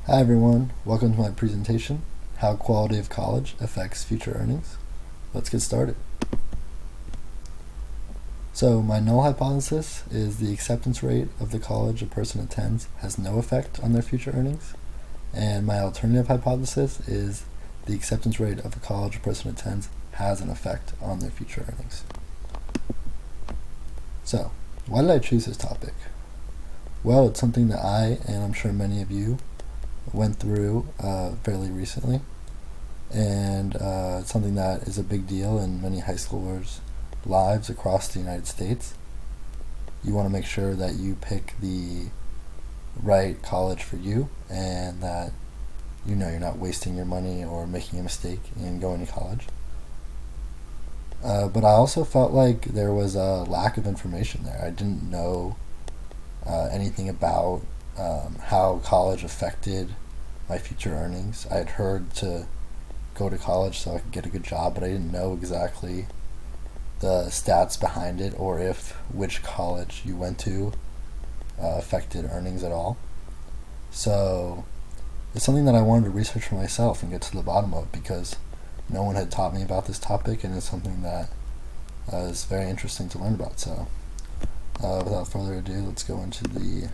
Hi everyone, welcome to my presentation, How Quality of College Affects Future Earnings. Let's get started. So my null hypothesis is the acceptance rate of the college a person attends has no effect on their future earnings. And my alternative hypothesis is the acceptance rate of the college a person attends has an effect on their future earnings. So, why did I choose this topic? Well, it's something that I, and I'm sure many of you, went through fairly recently, and it's something that is a big deal in many high schoolers' lives across the United States. You want to make sure that you pick the right college for you, and that you know you're not wasting your money or making a mistake in going to college. But I also felt like there was a lack of information there. I didn't know anything about how college affected my future earnings. I had heard to go to college so I could get a good job, but I didn't know exactly the stats behind it or if which college you went to affected earnings at all. So it's something that I wanted to research for myself and get to the bottom of, because no one had taught me about this topic, and it's something that is very interesting to learn about. So without further ado, let's go into the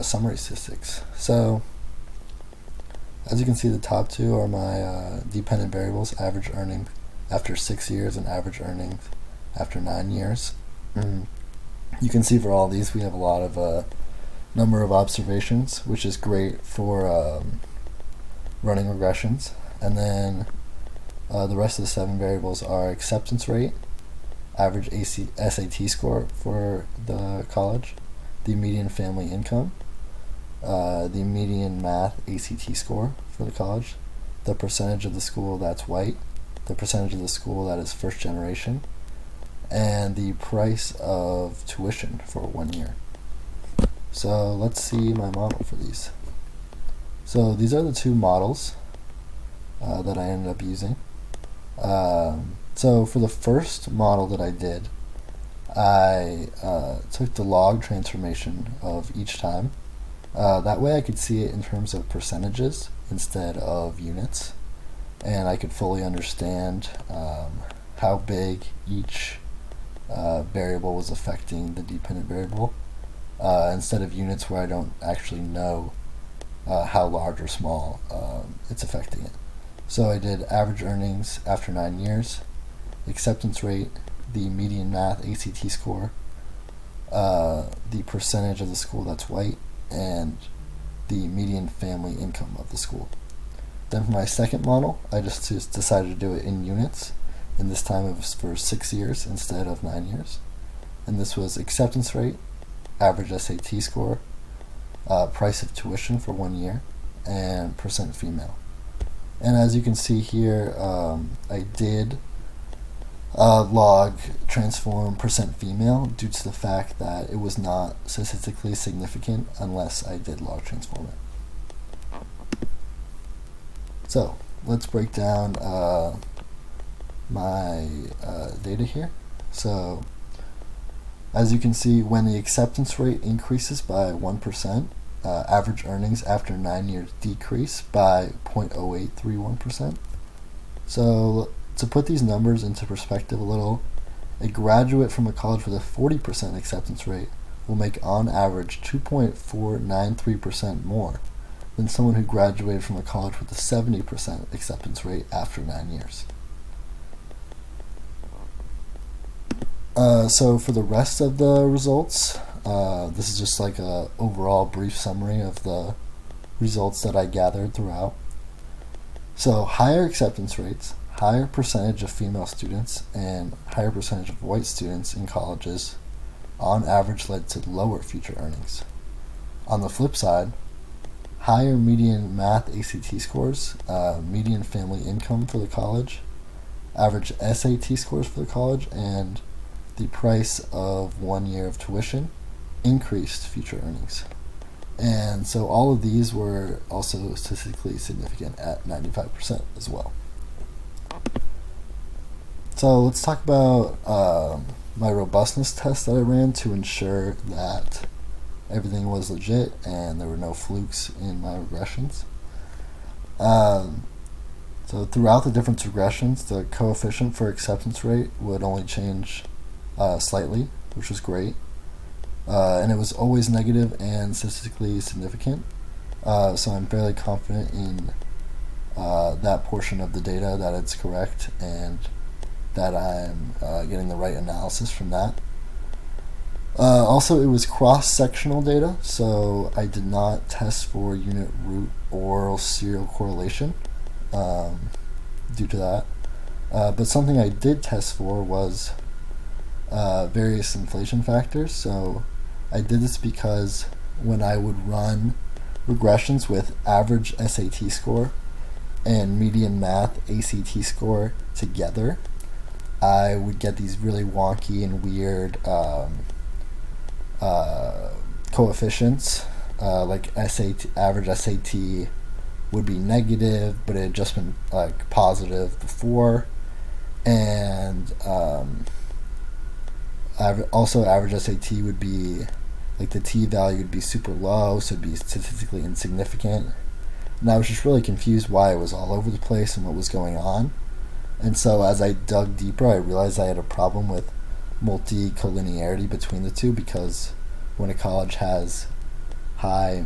summary statistics. So as you can see, the top two are my dependent variables: average earning after 6 years and average earnings after 9 years. You can see for all these we have a lot of number of observations, which is great for running regressions. And then the rest of the 7 variables are acceptance rate, average SAT score for the college, the median family income, the median math ACT score for the college, the percentage of the school that's white, the percentage of the school that is first generation, and the price of tuition for 1 year. So let's see my model for these. So these are the 2 models that I ended up using. So for the first model that I did, I took the log transformation of each time. That way I could see it in terms of percentages instead of units, and I could fully understand how big each variable was affecting the dependent variable, instead of units where I don't actually know how large or small it's affecting it. So I did average earnings after 9 years, acceptance rate, the median math ACT score, the percentage of the school that's white, and the median family income of the school. Then for my second model, I just decided to do it in units, and this time it was for 6 years instead of 9 years. And this was acceptance rate, average SAT score, price of tuition for 1 year, and percent female. And as you can see here, I did log transform percent female due to the fact that it was not statistically significant unless I did log transform it. So let's break down my data here. So as you can see, when the acceptance rate increases by 1%, average earnings after 9 years decrease by 0.0831%. So to put these numbers into perspective a little, a graduate from a college with a 40% acceptance rate will make on average 2.493% more than someone who graduated from a college with a 70% acceptance rate after 9 years. So for the rest of the results, this is just like a overall brief summary of the results that I gathered throughout. So higher acceptance rates, higher percentage of female students, and higher percentage of white students in colleges on average led to lower future earnings. On the flip side, higher median math ACT scores, median family income for the college, average SAT scores for the college, and the price of 1 year of tuition increased future earnings. And so all of these were also statistically significant at 95% as well. So let's talk about my robustness test that I ran to ensure that everything was legit and there were no flukes in my regressions. So throughout the different regressions, the coefficient for acceptance rate would only change slightly, which was great. And it was always negative and statistically significant. So I'm fairly confident in that portion of the data, that it's correct and that I'm getting the right analysis from that. Also, it was cross-sectional data, so I did not test for unit root or serial correlation due to that. But something I did test for was various inflation factors. So I did this because when I would run regressions with average SAT score and median math ACT score together, I would get these really wonky and weird coefficients. Like average SAT would be negative, but it had just been like positive before, and also average SAT would be like the t-value would be super low, so it'd be statistically insignificant. And I was just really confused why it was all over the place and what was going on. And so as I dug deeper, I realized I had a problem with multi-collinearity between the two, because when a college has high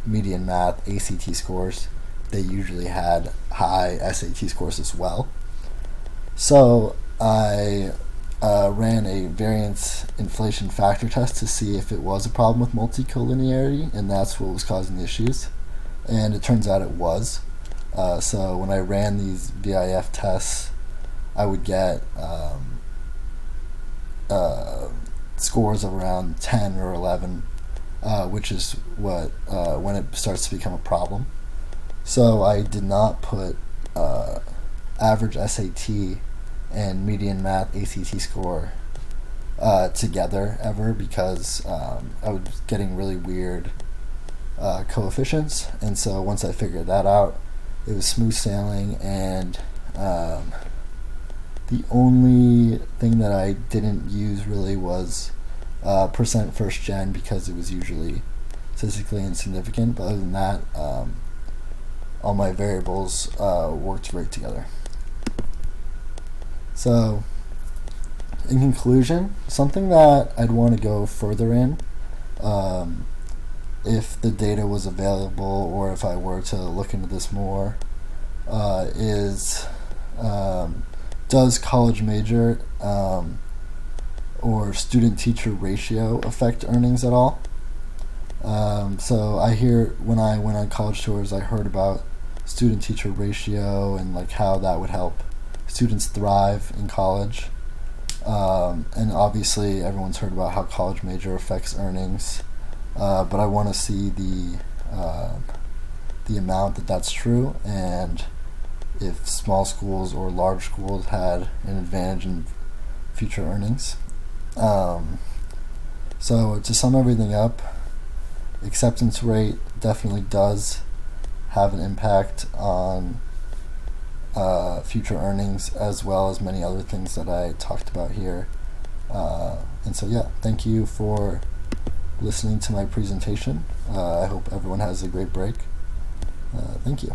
median math ACT scores, they usually had high SAT scores as well. So I ran a variance inflation factor test to see if it was a problem with multi-collinearity, and that's what was causing the issues. And it turns out it was. So when I ran these VIF tests, I would get scores of around 10 or 11, which is what when it starts to become a problem. So I did not put average SAT and median math ACT score together ever, because I was getting really weird coefficients. And so once I figured that out, it was smooth sailing. And the only thing that I didn't use really was percent first gen, because it was usually statistically insignificant. But other than that, all my variables worked great together. So in conclusion, something that I'd want to go further in, if the data was available or if I were to look into this more, is does college major or student-teacher ratio affect earnings at all? So I hear, when I went on college tours, I heard about student-teacher ratio and like how that would help students thrive in college. And obviously everyone's heard about how college major affects earnings, but I want to see the amount that's true, and if small schools or large schools had an advantage in future earnings. So to sum everything up, acceptance rate definitely does have an impact on future earnings, as well as many other things that I talked about here. And so yeah, thank you for listening to my presentation. I hope everyone has a great break. Thank you.